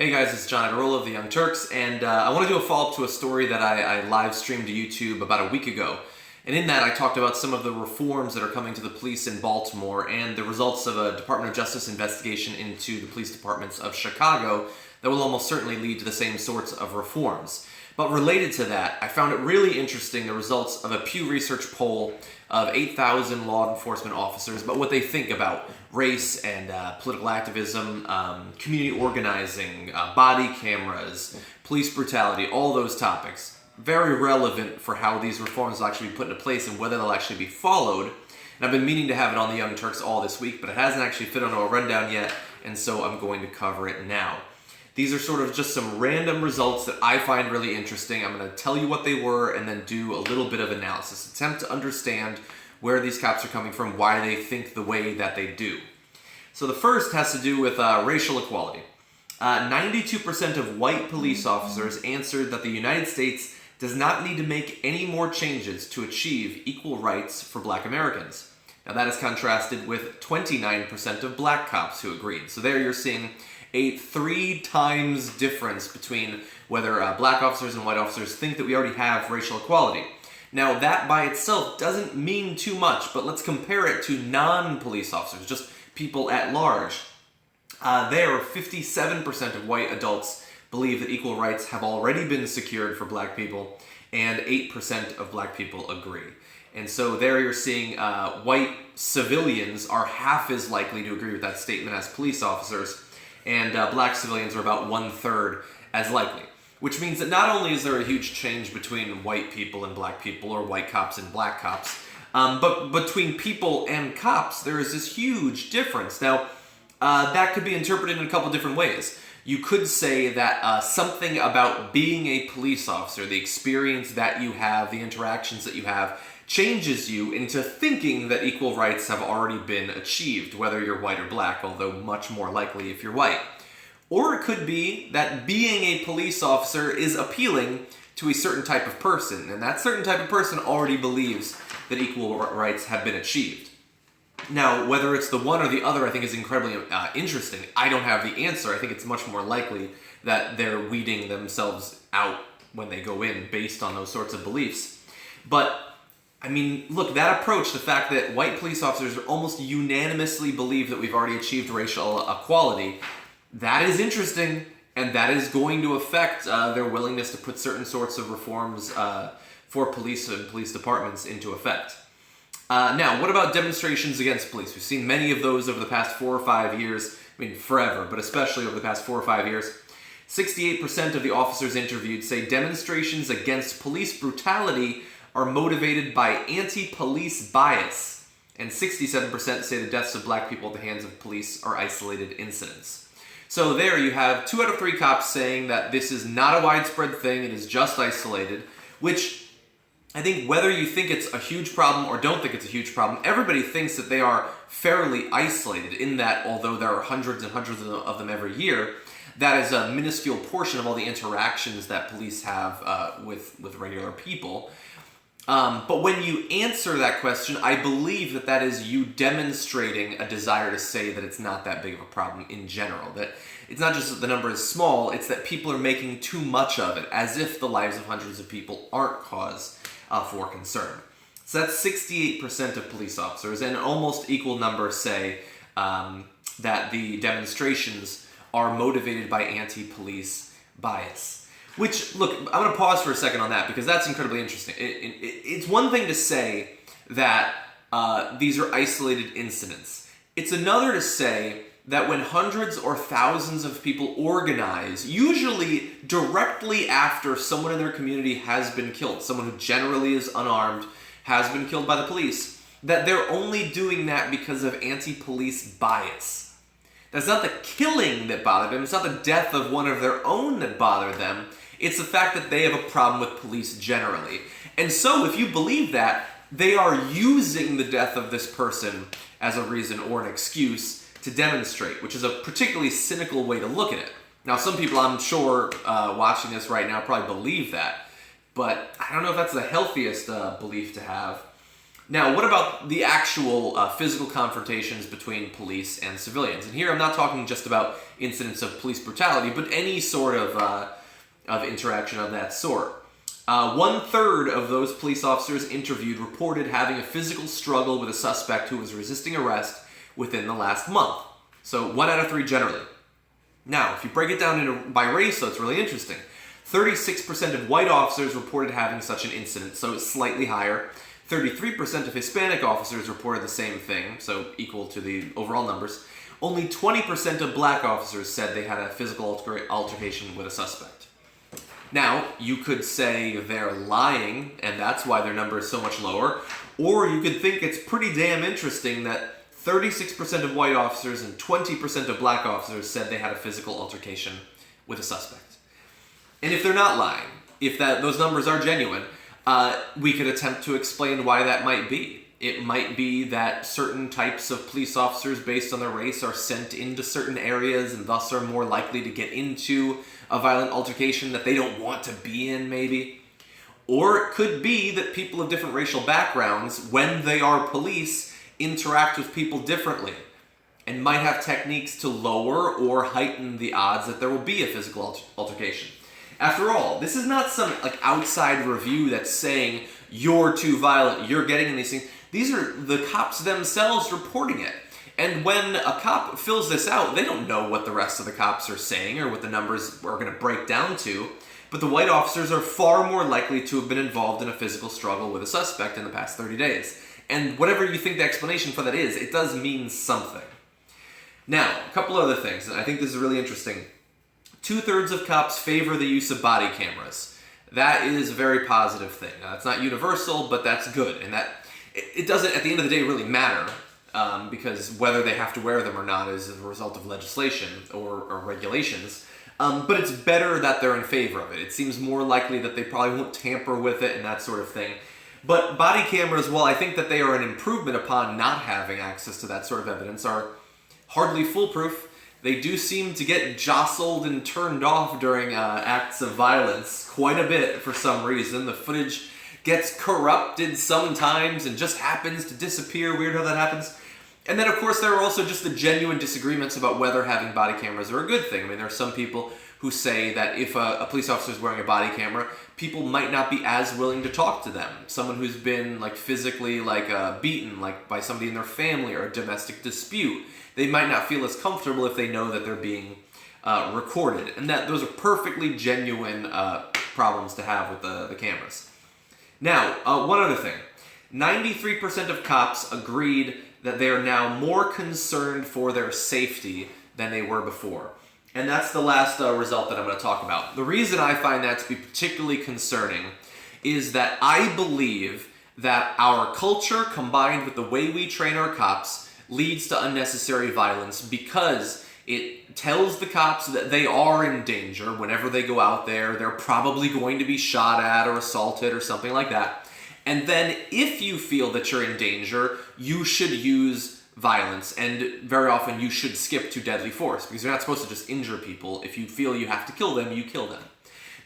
Hey guys, it's John Agarola of the Young Turks, and I want to do a follow-up to a story that I live streamed to YouTube about a week ago. And in that, I talked about some of the reforms that are coming to the police in Baltimore and the results of a Department of Justice investigation into the police departments of Chicago that will almost certainly lead to the same sorts of reforms. But related to that, I found it really interesting the results of a Pew Research poll of 8,000 law enforcement officers about what they think about race and political activism, community organizing, body cameras, police brutality, all those topics. Very relevant for how these reforms will actually be put into place and whether they'll actually be followed. And I've been meaning to have it on the Young Turks all this week, but it hasn't actually fit onto a rundown yet, and so I'm going to cover it now. These are sort of just some random results that I find really interesting. I'm going to tell you what they were and then do a little bit of analysis. Attempt to understand where these cops are coming from, why they think the way that they do. So the first has to do with racial equality. 92% of white police officers answered that the United States does not need to make any more changes to achieve equal rights for black Americans. Now that is contrasted with 29% of black cops who agreed. So there you're seeing a 3 times difference between whether black officers and white officers think that we already have racial equality. Now that by itself doesn't mean too much, but let's compare it to non-police officers, just people at large. There, 57% of white adults believe that equal rights have already been secured for black people, and 8% of black people agree. And so there you're seeing white civilians are half as likely to agree with that statement as police officers, and black civilians are about 1/3 as likely. Which means that not only is there a huge change between white people and black people, or white cops and black cops, but between people and cops, there is this huge difference. Now, that could be interpreted in a couple different ways. You could say that something about being a police officer, the experience that you have, the interactions that you have, changes you into thinking that equal rights have already been achieved, whether you're white or black, although much more likely if you're white. Or it could be that being a police officer is appealing to a certain type of person, and that certain type of person already believes that equal rights have been achieved. Now, whether it's the one or the other, I think is incredibly interesting. I don't have the answer. I think it's much more likely that they're weeding themselves out when they go in based on those sorts of beliefs. But I mean, look, that approach, the fact that white police officers almost unanimously believe that we've already achieved racial equality, that is interesting, and that is going to affect their willingness to put certain sorts of reforms for police and police departments into effect. Now, what about demonstrations against police? We've seen many of those over the past 4 or 5 years. I mean, forever, but especially over the past 4 or 5 years. 68% of the officers interviewed say demonstrations against police brutality are motivated by anti-police bias, and 67% say the deaths of black people at the hands of police are isolated incidents. So there you have 2 out of 3 cops saying that this is not a widespread thing, it is just isolated, which I think whether you think it's a huge problem or don't think it's a huge problem, everybody thinks that they are fairly isolated in that although there are hundreds and hundreds of them every year, that is a minuscule portion of all the interactions that police have with regular people. But when you answer that question, I believe that that is you demonstrating a desire to say that it's not that big of a problem in general. That it's not just that the number is small, it's that people are making too much of it, as if the lives of hundreds of people aren't cause for concern. So that's 68% of police officers, and almost equal numbers say that the demonstrations are motivated by anti-police bias. Which, look, I'm going to pause for a second on that because that's incredibly interesting. It's one thing to say that these are isolated incidents. It's another to say that when hundreds or thousands of people organize, usually directly after someone in their community has been killed, someone who generally is unarmed, has been killed by the police, that they're only doing that because of anti-police bias. That's not the killing that bothered them. It's not the death of one of their own that bothered them. It's the fact that they have a problem with police generally. And so if you believe that, they are using the death of this person as a reason or an excuse to demonstrate, which is a particularly cynical way to look at it. Now, some people, I'm sure, watching this right now probably believe that, but I don't know if that's the healthiest belief to have. Now, what about the actual physical confrontations between police and civilians? And here I'm not talking just about incidents of police brutality, but any sort of interaction of that sort. 1/3 of those police officers interviewed reported having a physical struggle with a suspect who was resisting arrest within the last month. So 1 out of 3 generally. Now, if you break it down by race, so it's really interesting. 36% of white officers reported having such an incident, so it's slightly higher. 33% of Hispanic officers reported the same thing, so equal to the overall numbers. Only 20% of black officers said they had a physical altercation with a suspect. Now, you could say they're lying, and that's why their number is so much lower, or you could think it's pretty damn interesting that 36% of white officers and 20% of black officers said they had a physical altercation with a suspect. And if they're not lying, if those numbers are genuine, we could attempt to explain why that might be. It might be that certain types of police officers based on their race are sent into certain areas and thus are more likely to get into a violent altercation that they don't want to be in, maybe. Or it could be that people of different racial backgrounds, when they are police, interact with people differently and might have techniques to lower or heighten the odds that there will be a physical altercation. After all, this is not some outside review that's saying you're too violent, you're getting in these things. These are the cops themselves reporting it. And when a cop fills this out, they don't know what the rest of the cops are saying or what the numbers are going to break down to. But the white officers are far more likely to have been involved in a physical struggle with a suspect in the past 30 days. And whatever you think the explanation for that is, it does mean something. Now, a couple other things, and I think this is really interesting. 2/3 of cops favor the use of body cameras. That is a very positive thing. Now, it's not universal, but that's good. And that it doesn't, at the end of the day, really matter. Because whether they have to wear them or not is a result of legislation or regulations. But it's better that they're in favor of it. It seems more likely that they probably won't tamper with it and that sort of thing. But body cameras, while I think that they are an improvement upon not having access to that sort of evidence, are hardly foolproof. They do seem to get jostled and turned off during acts of violence quite a bit for some reason. The footage gets corrupted sometimes and just happens to disappear. Weird how that happens. And then, of course, there are also just the genuine disagreements about whether having body cameras are a good thing. I mean, there are some people who say that if a police officer is wearing a body camera, people might not be as willing to talk to them. Someone who's been physically beaten by somebody in their family or a domestic dispute, they might not feel as comfortable if they know that they're being recorded. And that those are perfectly genuine problems to have with the cameras. Now, one other thing. 93% of cops agreed that they are now more concerned for their safety than they were before. And that's the last result that I'm going to talk about. The reason I find that to be particularly concerning is that I believe that our culture, combined with the way we train our cops, leads to unnecessary violence because it tells the cops that they are in danger whenever they go out there. They're probably going to be shot at or assaulted or something like that. And then if you feel that you're in danger, you should use violence. And very often you should skip to deadly force because you're not supposed to just injure people. If you feel you have to kill them, you kill them.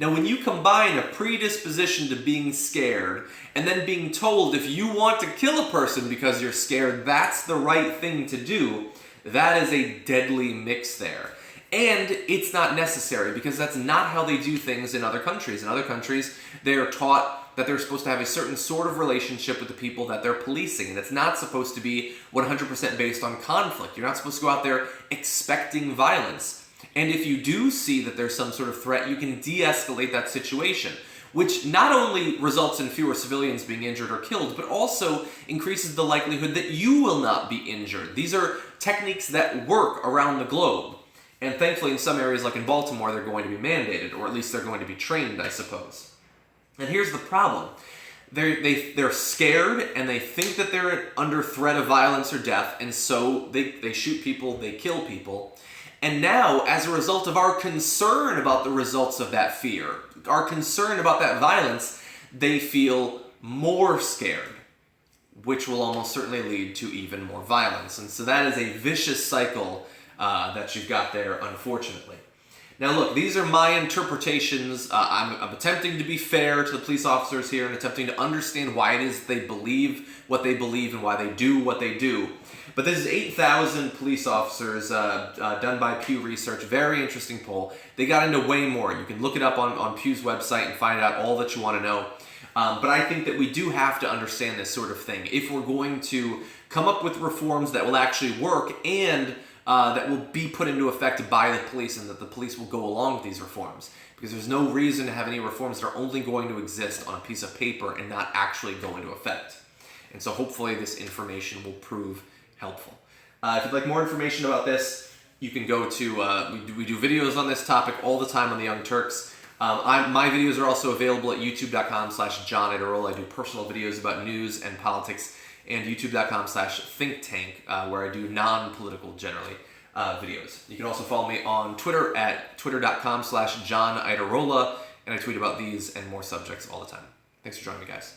Now, when you combine a predisposition to being scared and then being told if you want to kill a person because you're scared, that's the right thing to do, that is a deadly mix there. And it's not necessary because that's not how they do things in other countries. In other countries, they are taught that they're supposed to have a certain sort of relationship with the people that they're policing. And it's not supposed to be 100% based on conflict. You're not supposed to go out there expecting violence. And if you do see that there's some sort of threat, you can de-escalate that situation, which not only results in fewer civilians being injured or killed, but also increases the likelihood that you will not be injured. These are techniques that work around the globe. And thankfully, in some areas like in Baltimore, they're going to be mandated, or at least they're going to be trained, I suppose. And here's the problem. They're scared, and they think that they're under threat of violence or death, and so they shoot people, they kill people. And now, as a result of our concern about the results of that fear, our concern about that violence, they feel more scared, which will almost certainly lead to even more violence. And so that is a vicious cycle that you've got there, unfortunately. Now look, these are my interpretations. I'm attempting to be fair to the police officers here and attempting to understand why it is they believe what they believe and why they do what they do. But this is 8,000 police officers done by Pew Research. Very interesting poll. They got into way more. You can look it up on Pew's website and find out all that you want to know. But I think that we do have to understand this sort of thing if we're going to come up with reforms that will actually work and that will be put into effect by the police, and that the police will go along with these reforms. Because there's no reason to have any reforms that are only going to exist on a piece of paper and not actually go into effect. And so hopefully this information will prove helpful. If you'd like more information about this, you can go to, we do videos on this topic all the time on the Young Turks. My videos are also available at youtube.com/John Idarola. I do personal videos about news and politics, and youtube.com/thinktank, where I do non-political, generally, videos. You can also follow me on Twitter at twitter.com/John Idarola, and I tweet about these and more subjects all the time. Thanks for joining me, guys.